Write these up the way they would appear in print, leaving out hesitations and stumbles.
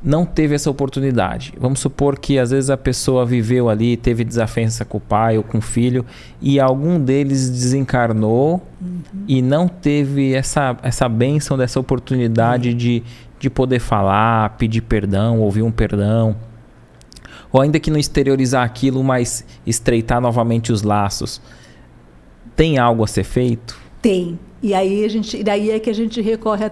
não teve essa oportunidade. Vamos supor que às vezes a pessoa viveu ali, teve desavença com o pai ou com o filho e algum deles desencarnou e não teve essa bênção dessa oportunidade de poder falar, pedir perdão, ouvir um perdão. Ou ainda que não exteriorizar aquilo, mas estreitar novamente os laços. Tem algo a ser feito? Tem. E aí daí é que a gente recorre à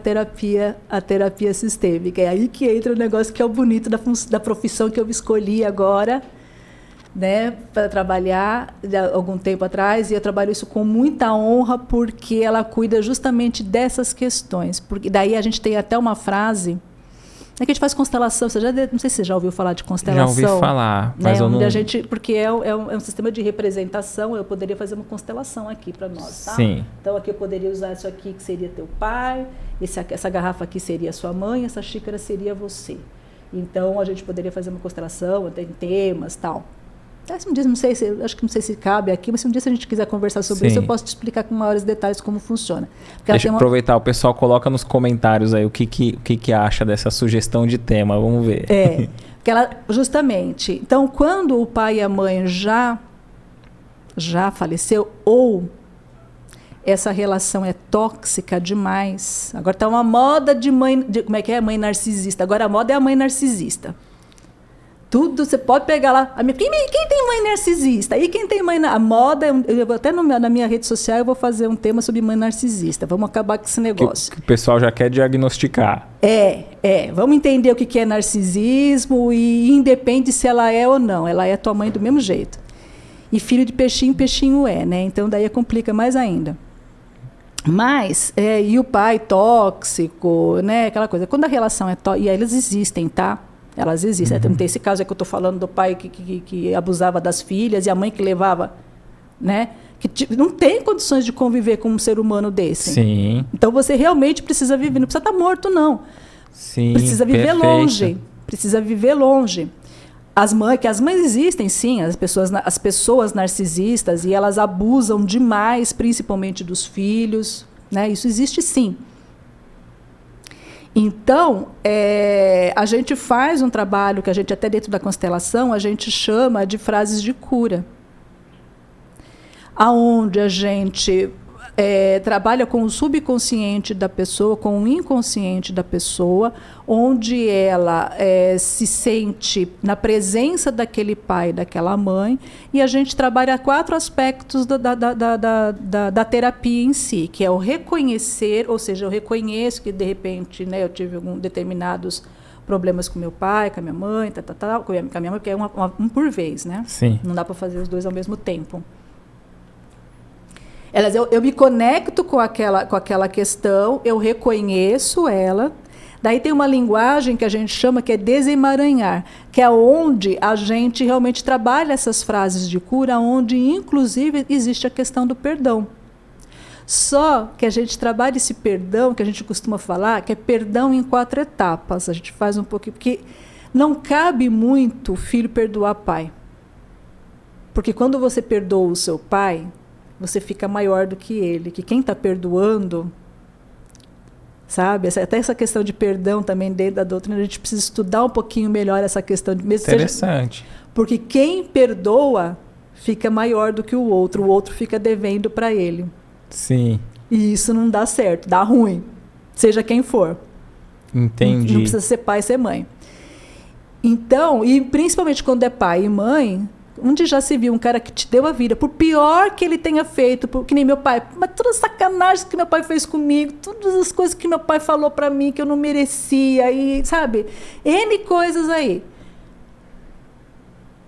terapia sistêmica. É aí que entra o negócio que é o bonito da profissão que eu escolhi agora, né, para trabalhar há algum tempo atrás, e eu trabalho isso com muita honra porque ela cuida justamente dessas questões. Porque daí a gente tem até uma frase, é que a gente faz constelação, não sei se você já ouviu falar de constelação. Já ouvi falar, mas né, eu não... Porque é um sistema de representação, eu poderia fazer uma constelação aqui para nós, tá? Sim. Então aqui eu poderia usar isso aqui que seria teu pai, essa garrafa aqui seria sua mãe, essa xícara seria você. Então a gente poderia fazer uma constelação, tem temas, tal. Um dia, não sei se cabe aqui, mas se um dia se a gente quiser conversar sobre isso, eu posso te explicar com maiores detalhes como funciona. Deixa eu aproveitar, o pessoal coloca nos comentários aí o que acha dessa sugestão de tema, vamos ver. Justamente. Então, quando o pai e a mãe já faleceu, ou essa relação é tóxica demais, agora está uma moda de mãe, como é que é? Mãe narcisista. Agora a moda é a mãe narcisista. Tudo, você pode pegar lá. Quem tem mãe narcisista? E quem tem mãe... A moda, eu vou até na minha rede social, eu vou fazer um tema sobre mãe narcisista. Vamos acabar com esse negócio. Que o pessoal já quer diagnosticar. Vamos entender o que é narcisismo e independe se ela é ou não. Ela é tua mãe do mesmo jeito. E filho de peixinho, peixinho é, né? Então, daí complica mais ainda. Mas, e o pai tóxico, né? Aquela coisa. Quando a relação é tóxica... E aí elas existem, tá? Elas existem. Não tem esse caso que eu estou falando do pai que abusava das filhas e a mãe que levava, né? Que não tem condições de conviver com um ser humano desse. Sim. Então você realmente precisa viver. Não precisa estar morto, não. Sim, precisa viver perfeito. longe. Precisa viver longe. As mães existem, sim, as pessoas narcisistas, e elas abusam demais, principalmente dos filhos, né? Isso existe, sim. Então, a gente faz um trabalho que a gente, até dentro da constelação, a gente chama de frases de cura. Aonde a gente trabalha com o subconsciente da pessoa, com o inconsciente da pessoa, onde ela se sente na presença daquele pai, daquela mãe, e a gente trabalha 4 aspectos da terapia em si, que é o reconhecer, ou seja, eu reconheço que, de repente, né, eu tive alguns determinados problemas com meu pai, com a minha mãe, com a minha mãe, porque é um por vez, né? Sim. Não dá para fazer os dois ao mesmo tempo. Eu me conecto com aquela questão, eu reconheço ela. Daí tem uma linguagem que a gente chama que é desemaranhar, que é onde a gente realmente trabalha essas frases de cura, onde inclusive existe a questão do perdão. Só que a gente trabalha esse perdão, que a gente costuma falar, que é perdão em 4 etapas. A gente faz um pouquinho, porque não cabe muito o filho perdoar pai. Porque quando você perdoa o seu pai, você fica maior do que ele, que quem está perdoando, sabe? Até essa questão de perdão também dentro da doutrina, a gente precisa estudar um pouquinho melhor essa questão. Interessante. Porque quem perdoa fica maior do que o outro fica devendo para ele. Sim. E isso não dá certo, dá ruim, seja quem for. Entendi. Não precisa ser pai e ser mãe. Então, e principalmente quando é pai e mãe, onde já se viu um cara que te deu a vida, por pior que ele tenha feito, que nem meu pai, mas todas as sacanagens que meu pai fez comigo, todas as coisas que meu pai falou para mim que eu não merecia, e sabe, N coisas aí.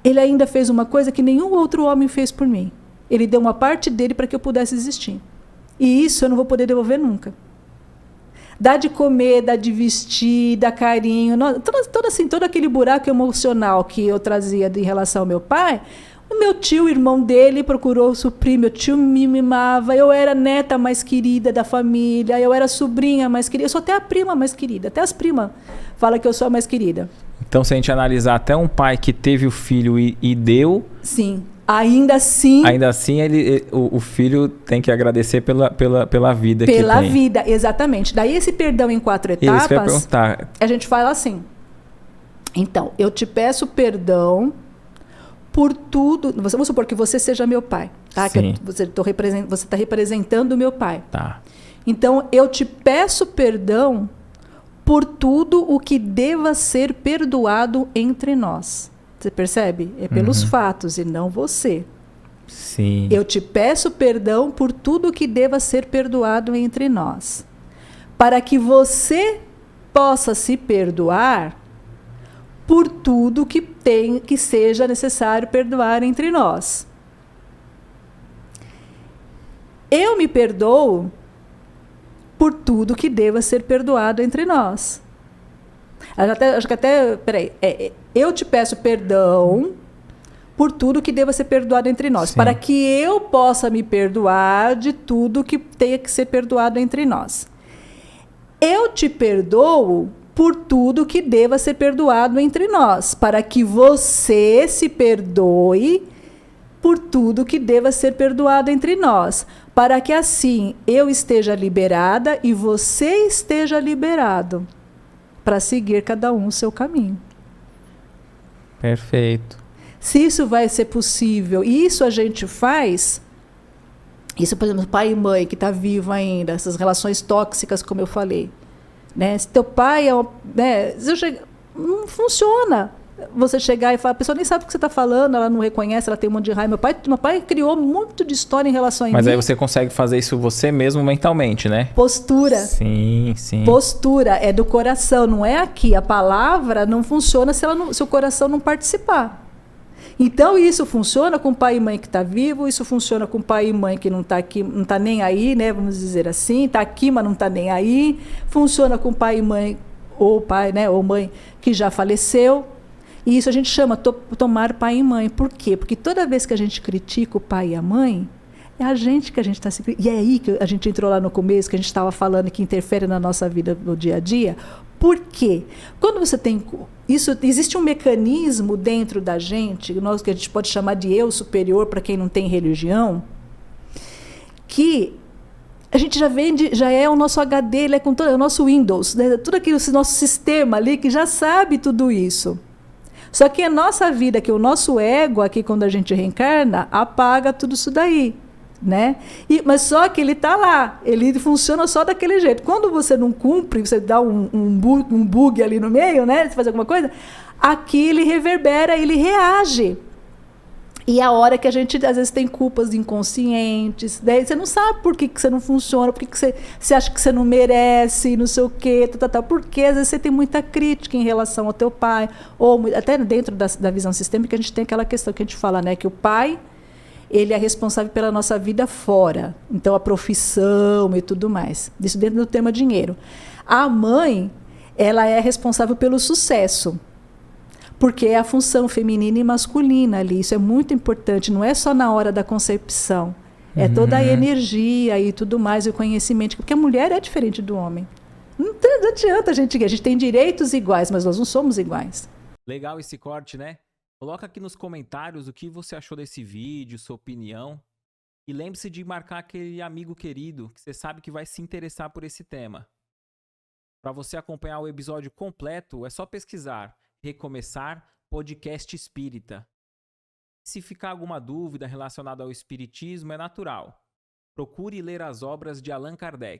Ele ainda fez uma coisa que nenhum outro homem fez por mim. Ele deu uma parte dele para que eu pudesse existir. E isso eu não vou poder devolver nunca. Dá de comer, dá de vestir, dá carinho. Todo aquele buraco emocional que eu trazia em relação ao meu pai, o meu tio, irmão dele, procurou suprir. Meu tio me mimava. Eu era a neta mais querida da família. Eu era a sobrinha mais querida. Eu sou até a prima mais querida. Até as primas falam que eu sou a mais querida. Então, se a gente analisar até um pai que teve o filho e deu... Sim. Ainda assim, o filho tem que agradecer pela vida que tem. Pela vida, exatamente. Daí esse perdão em 4 etapas, isso que eu ia perguntar. A gente fala assim, Então, eu te peço perdão por tudo. Vamos supor que você seja meu pai, tá? Sim. Você está representando o meu pai. Tá. Então, eu te peço perdão por tudo o que deva ser perdoado entre nós. Você percebe? É pelos fatos e não você. Sim. Eu te peço perdão por tudo o que deva ser perdoado entre nós. Para que você possa se perdoar por tudo que seja necessário perdoar entre nós. Eu me perdoo por tudo que deva ser perdoado entre nós. Peraí. Eu te peço perdão por tudo que deva ser perdoado entre nós, Sim. para que eu possa me perdoar de tudo que tenha que ser perdoado entre nós. Eu te perdoo por tudo que deva ser perdoado entre nós, para que você se perdoe por tudo que deva ser perdoado entre nós, para que assim eu esteja liberada e você esteja liberado, para seguir cada um o seu caminho. Perfeito. Se isso vai ser possível, e isso a gente faz, isso, por exemplo, pai e mãe que está vivo ainda, essas relações tóxicas, como eu falei, né? Se teu pai é, né? Não funciona. Você chegar e falar, a pessoa nem sabe o que você está falando, ela não reconhece, ela tem um monte de raiva. Meu pai criou muito de história em relação a mim. Mas aí você consegue fazer isso você mesmo mentalmente, né? Postura. Sim, sim. Postura é do coração, não é aqui. A palavra não funciona se o coração não participar. Então, isso funciona com pai e mãe que está vivo, isso funciona com pai e mãe que não está aqui, não está nem aí, né? Vamos dizer assim, está aqui, mas não está nem aí. Funciona com pai e mãe, ou pai, né? Ou mãe que já faleceu. E isso a gente chama tomar pai e mãe. Por quê? Porque toda vez que a gente critica o pai e a mãe, é a gente que a gente está se... E é aí que a gente entrou lá no começo, que a gente estava falando que interfere na nossa vida no dia a dia. Por quê? Quando você tem... existe um mecanismo dentro da gente, que a gente pode chamar de eu superior para quem não tem religião, que a gente já é o nosso HD, ele é com todo, é o nosso Windows, né? Tudo aquilo, esse nosso sistema ali que já sabe tudo isso. Só que a nossa vida, que o nosso ego aqui, quando a gente reencarna, apaga tudo isso daí, né? Mas só que ele está lá, ele funciona só daquele jeito. Quando você não cumpre, você dá um bug ali no meio, né? Você faz alguma coisa, aqui ele reverbera, ele reage. E a hora que a gente, às vezes, tem culpas inconscientes, daí você não sabe por que você não funciona, por que você acha que você não merece, não sei o quê, porque às vezes você tem muita crítica em relação ao teu pai, ou até dentro da visão sistêmica a gente tem aquela questão que a gente fala, né, que o pai, ele é responsável pela nossa vida fora, então a profissão e tudo mais, isso dentro do tema dinheiro. A mãe, ela é responsável pelo sucesso, porque é a função feminina e masculina ali. Isso é muito importante. Não é só na hora da concepção. É toda a energia e tudo mais, e o conhecimento. Porque a mulher é diferente do homem. Não adianta a gente tem direitos iguais, mas nós não somos iguais. Legal esse corte, né? Coloca aqui nos comentários o que você achou desse vídeo, sua opinião. E lembre-se de marcar aquele amigo querido que você sabe que vai se interessar por esse tema. Para você acompanhar o episódio completo, é só pesquisar Recomeçar Podcast Espírita. Se ficar alguma dúvida relacionada ao espiritismo, é natural. Procure ler as obras de Allan Kardec.